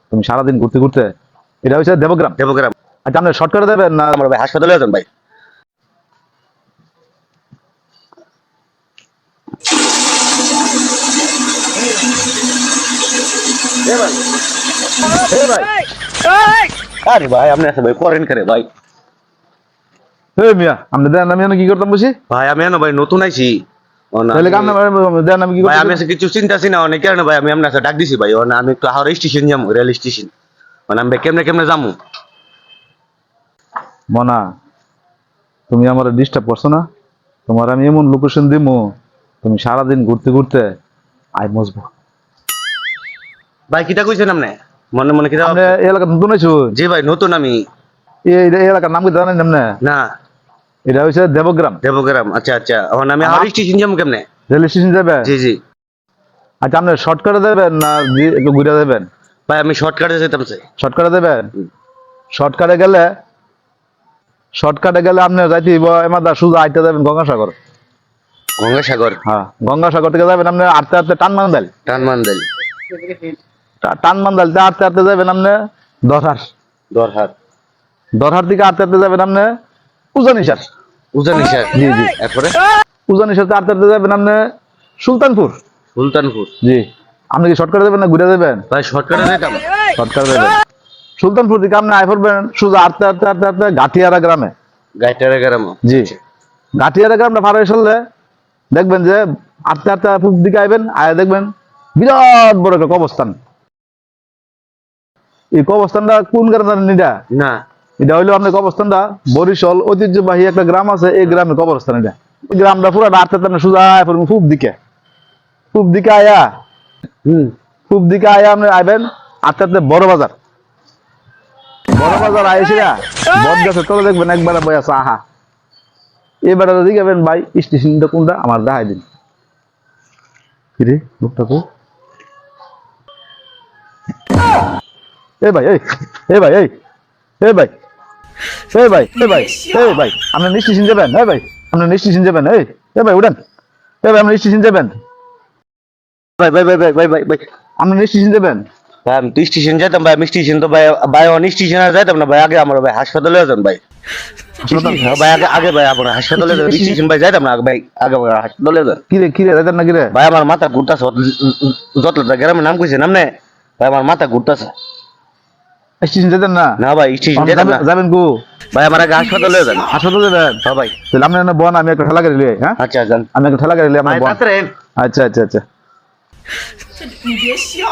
তুমি সারাদিন ঘুরতে ঘুরতে, এটা হচ্ছে দেবগ্রাম। দেবগ্রাম। আচ্ছা আপনি শর্টকাটে দেবেন না আমার ভাই হাসপাতালে যান ভাই। আরে ভাই আপনি আছে ভাই করেন করে ভাই। হে মিয়া আপনি দেন, আমি কি করতাম বুঝি? ভাই আমি এনো ভাই নতুন আইছি। তাহলে কাম না দেন, আমি কি ভাই করতাম? আমি আছে কিছু চিন্তা আছি না অনেক কারণে ভাই আমি আপনার ডাক দিছি ভাই। আমি একটু হাওড়া স্টেশন যাবো, রেল স্টেশন। মানে আমি কেমনে কেমনে যাবো? মনা, তুমি আমার ডিস্টার্ব করছো না? তোমার আমি এমন লোকেশন দিমু, তুমি সারাদিন ঘুরতে ঘুরতে আই মজবো। ভাই কিটা কইছেন আপনি? মনে মনে কিটা? আপনি এই এলাকা নতুন আইছো? জি ভাই নতুন আমি। এই এলাকার নাম কি জানেন আপনি? না। এটা হচ্ছে দেবগ্রাম। দেবগ্রাম, আচ্ছা আচ্ছা। এখন আমি হাওড়া স্টেশন যাবো কেমনে? রেল স্টেশন যাবে? জি জি। আচ্ছা আপনি শর্টকাটে দেবেন না একটু ঘুরে দেবেন? ভাই আমি শর্টকাটে যেতাম চাই। শর্টকাটে দেবেন? শর্টকাটে গেলে আপনি যাইতে এমাদা সোজা আইতে যাবেন গঙ্গাসাগর। গঙ্গাসাগর? হ্যাঁ, গঙ্গাসাগর থেকে যাবেন আপনি আটতে আটতে টানমান্দাইল। টানমান্দাইল। টানমান্দাইলতে আটতে আটতে যাবেন আপনি দরহাট। দরহাট। দরহাট থেকে আটতে আটতে যাবেন আপনি উজানিশার। উজানিশার? জি জি। এরপরে? উজানিশারতে আটতে আটতে যাবেন আপনি সুলতানপুর। সুলতানপুর? জি। আপনি কি শর্টকাটে দেবেন না ঘুরে দেবেন? ভাই শর্টকাটে যেতাম। শর্টকাটে দেবেন। সুলতানপুর থেকে আপনি আয় পড়বেন সোজা আটতে আটতে আটতে আটতে গাঠিয়ারা গ্রামে। গাইটারে গ্রাম? জি। গাঠিয়ারা গ্রামটা পার হয়ে চললে দেখবেন যে আটতে আটতে পূব দিকে আইবেন, আয় দেখবেন বিরাট বড় একটা কবরস্থান। এই কবরস্থানটা কোন গ্রাম জানেন? না। এটা হইলো আপনার কবরস্থানটা বরিশাল ঐতিহ্যবাহী একটা গ্রাম আছে, এই গ্রামের কবরস্থান এটা। এই গ্রামটা পুরো আটতে আটতে সোজা আয় পড়বেন পূব দিকে। পূব দিকে আয়া পূব দিকে আয়া আপনি আইবেন আটতে আটতে বড় বাজার। বড় বাজার আইসিরা বট গাছের তলে দেখবেন একবার বই আছে আহা। এবারে যদি যাবেন ভাই স্টেশনটা কোনটা আমার দেখাই দিন। কিরে লোকটা কো? এ ভাই এই, এ ভাই এই, এ ভাই, এ ভাই, এ ভাই, এ ভাই আপনি স্টেশন যাবেন? এ ভাই আপনি স্টেশন যাবেন? এ ভাই উঠেন। এ ভাই আপনি স্টেশন যাবেন? ভাই ভাই ভাই ভাই ভাই ভাই ভাই আপনি স্টেশন যাবেন? ভাই আমি তো স্টেশন যেতাম ভাই। আমি স্টেশন তো ভাই ভাই অন স্টেশন আর যাইতাম না ভাই। আগে আমার ভাই হাসপাতালে যান ভাই। ভাই আগে আগে ভাই আপনার হাসপাতালে যান। স্টেশন ভাই যাইতাম না ভাই। আগে ভাই হাসপাতালে যান। কিরে কিরে যাইতেন না কিরে? ভাই আমার মাথা ঘুরতাছে। যত গ্রামের নাম কইছেন আপনি? ভাই আমার মাথা ঘুরতাছে। স্টেশন যেতেন না? না ভাই স্টেশন যেতাম না। যাবেন কো? ভাই আমার আগে হাসপাতালে যান। হাসপাতালে যাবেন? হ্যাঁ ভাই। তাহলে আপনি না বন, আমি একটা ঠেলা গাড়ি লই। হ্যাঁ আচ্ছা যান। আমি একটা ঠেলা গাড়ি লই, আপনি ভাই বন। তাড়াতাড়ি। আচ্ছা আচ্ছা আচ্ছা।你别笑。